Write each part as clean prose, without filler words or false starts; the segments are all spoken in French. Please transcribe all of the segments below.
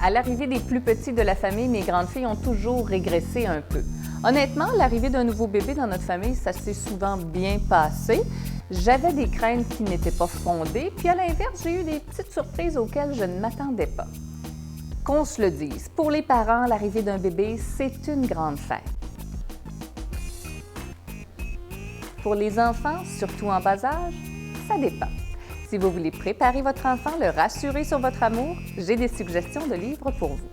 À l'arrivée des plus petits de la famille, mes grandes filles ont toujours régressé un peu. Honnêtement, l'arrivée d'un nouveau bébé dans notre famille, ça s'est souvent bien passé. J'avais des craintes qui n'étaient pas fondées, puis à l'inverse, j'ai eu des petites surprises auxquelles je ne m'attendais pas. Qu'on se le dise, pour les parents, l'arrivée d'un bébé, c'est une grande fête. Pour les enfants, surtout en bas âge, ça dépend. Si vous voulez préparer votre enfant, le rassurer sur votre amour, j'ai des suggestions de livres pour vous.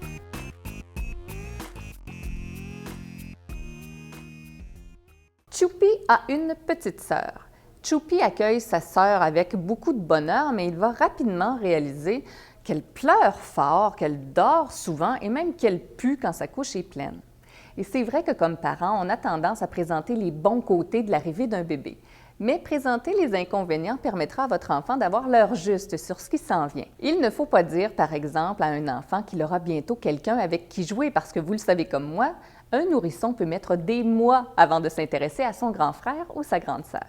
Choupi a une petite sœur. Choupi accueille sa sœur avec beaucoup de bonheur, mais il va rapidement réaliser qu'elle pleure fort, qu'elle dort souvent et même qu'elle pue quand sa couche est pleine. Et c'est vrai que comme parents, on a tendance à présenter les bons côtés de l'arrivée d'un bébé. Mais présenter les inconvénients permettra à votre enfant d'avoir l'heure juste sur ce qui s'en vient. Il ne faut pas dire, par exemple, à un enfant qu'il aura bientôt quelqu'un avec qui jouer parce que vous le savez comme moi, un nourrisson peut mettre des mois avant de s'intéresser à son grand frère ou sa grande sœur.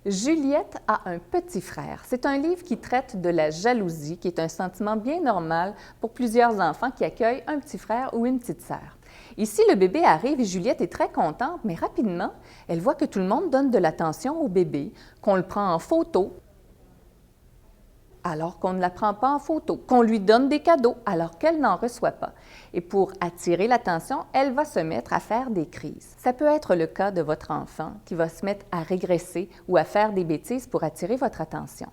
Juliette a un petit frère. C'est un livre qui traite de la jalousie, qui est un sentiment bien normal pour plusieurs enfants qui accueillent un petit frère ou une petite sœur. Ici, le bébé arrive et Juliette est très contente, mais rapidement, elle voit que tout le monde donne de l'attention au bébé, qu'on le prend en photo, alors qu'on ne la prend pas en photo, qu'on lui donne des cadeaux, alors qu'elle n'en reçoit pas. Et pour attirer l'attention, elle va se mettre à faire des crises. Ça peut être le cas de votre enfant qui va se mettre à régresser ou à faire des bêtises pour attirer votre attention.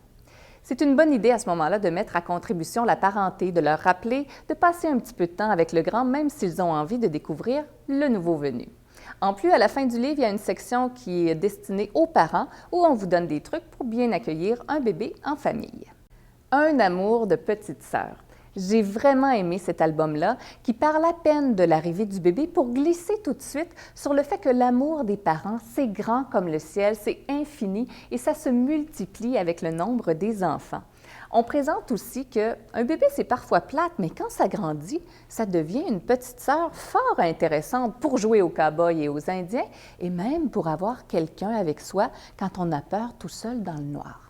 C'est une bonne idée à ce moment-là de mettre à contribution la parenté, de leur rappeler de passer un petit peu de temps avec le grand, même s'ils ont envie de découvrir le nouveau venu. En plus, à la fin du livre, il y a une section qui est destinée aux parents où on vous donne des trucs pour bien accueillir un bébé en famille. Un amour de petite sœur. J'ai vraiment aimé cet album-là qui parle à peine de l'arrivée du bébé pour glisser tout de suite sur le fait que l'amour des parents, c'est grand comme le ciel, c'est infini et ça se multiplie avec le nombre des enfants. On présente aussi qu'un bébé, c'est parfois plate, mais quand ça grandit, ça devient une petite sœur fort intéressante pour jouer aux cow-boys et aux Indiens et même pour avoir quelqu'un avec soi quand on a peur tout seul dans le noir.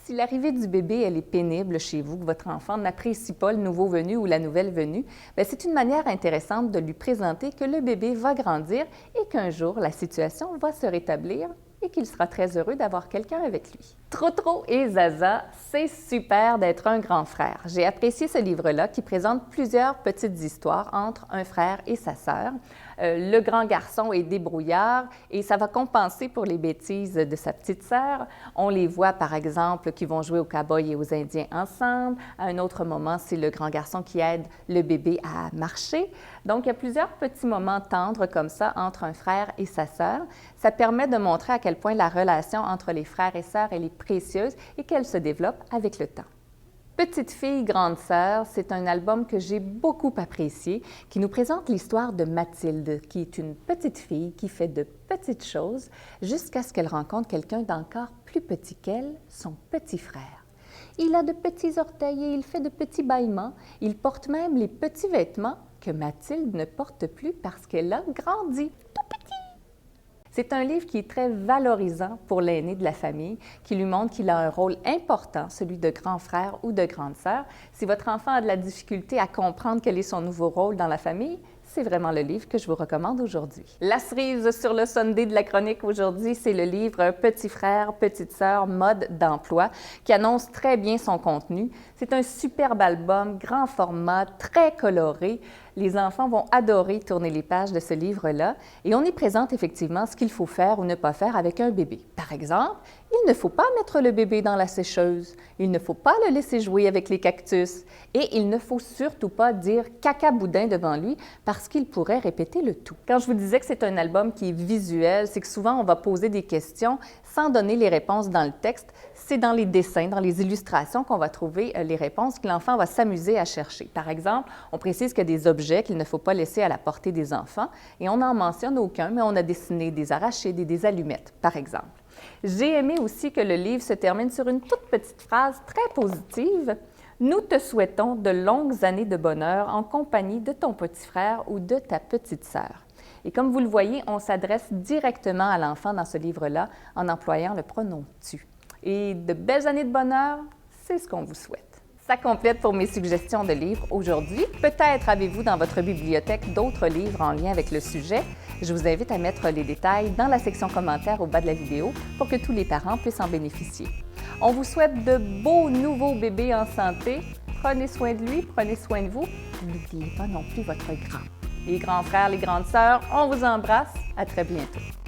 Si l'arrivée du bébé, elle est pénible chez vous, que votre enfant n'apprécie pas le nouveau venu ou la nouvelle venue, c'est une manière intéressante de lui présenter que le bébé va grandir et qu'un jour, la situation va se rétablir et qu'il sera très heureux d'avoir quelqu'un avec lui. Trotro et Zaza, c'est super d'être un grand frère. J'ai apprécié ce livre-là qui présente plusieurs petites histoires entre un frère et sa sœur. Le grand garçon est débrouillard et ça va compenser pour les bêtises de sa petite sœur. On les voit, par exemple, qui vont jouer aux cow-boys et aux Indiens ensemble. À un autre moment, c'est le grand garçon qui aide le bébé à marcher. Donc, il y a plusieurs petits moments tendres comme ça entre un frère et sa sœur. Ça permet de montrer à quel point la relation entre les frères et sœurs, elle est précieuse et qu'elle se développe avec le temps. Petite fille, grande sœur, c'est un album que j'ai beaucoup apprécié, qui nous présente l'histoire de Mathilde, qui est une petite fille qui fait de petites choses jusqu'à ce qu'elle rencontre quelqu'un d'encore plus petit qu'elle, son petit frère. Il a de petits orteils et il fait de petits bâillements. Il porte même les petits vêtements que Mathilde ne porte plus parce qu'elle a grandi. C'est un livre qui est très valorisant pour l'aîné de la famille, qui lui montre qu'il a un rôle important, celui de grand frère ou de grande sœur. Si votre enfant a de la difficulté à comprendre quel est son nouveau rôle dans la famille, c'est vraiment le livre que je vous recommande aujourd'hui. La cerise sur le Sunday de la chronique aujourd'hui, c'est le livre Petit frère, petite sœur, mode d'emploi, qui annonce très bien son contenu. C'est un superbe album, grand format, très coloré. Les enfants vont adorer tourner les pages de ce livre-là et on y présente effectivement ce qu'il faut faire ou ne pas faire avec un bébé. Par exemple, il ne faut pas mettre le bébé dans la sécheuse, il ne faut pas le laisser jouer avec les cactus et il ne faut surtout pas dire « caca-boudin » devant lui parce qu'il pourrait répéter le tout. Quand je vous disais que c'est un album qui est visuel, c'est que souvent on va poser des questions sans donner les réponses dans le texte. C'est dans les dessins, dans les illustrations qu'on va trouver les réponses que l'enfant va s'amuser à chercher. Par exemple, on précise qu'il y a des objets qu'il ne faut pas laisser à la portée des enfants et on n'en mentionne aucun, mais on a dessiné des arachides et des allumettes, par exemple. J'ai aimé aussi que le livre se termine sur une toute petite phrase très positive. « Nous te souhaitons de longues années de bonheur en compagnie de ton petit frère ou de ta petite sœur. » Et comme vous le voyez, on s'adresse directement à l'enfant dans ce livre-là en employant le pronom « tu ». Et de belles années de bonheur, c'est ce qu'on vous souhaite. Ça complète pour mes suggestions de livres aujourd'hui. Peut-être avez-vous dans votre bibliothèque d'autres livres en lien avec le sujet. Je vous invite à mettre les détails dans la section commentaires au bas de la vidéo pour que tous les parents puissent en bénéficier. On vous souhaite de beaux nouveaux bébés en santé. Prenez soin de lui, prenez soin de vous. N'oubliez pas non plus votre grand. Les grands frères, les grandes sœurs, on vous embrasse. À très bientôt.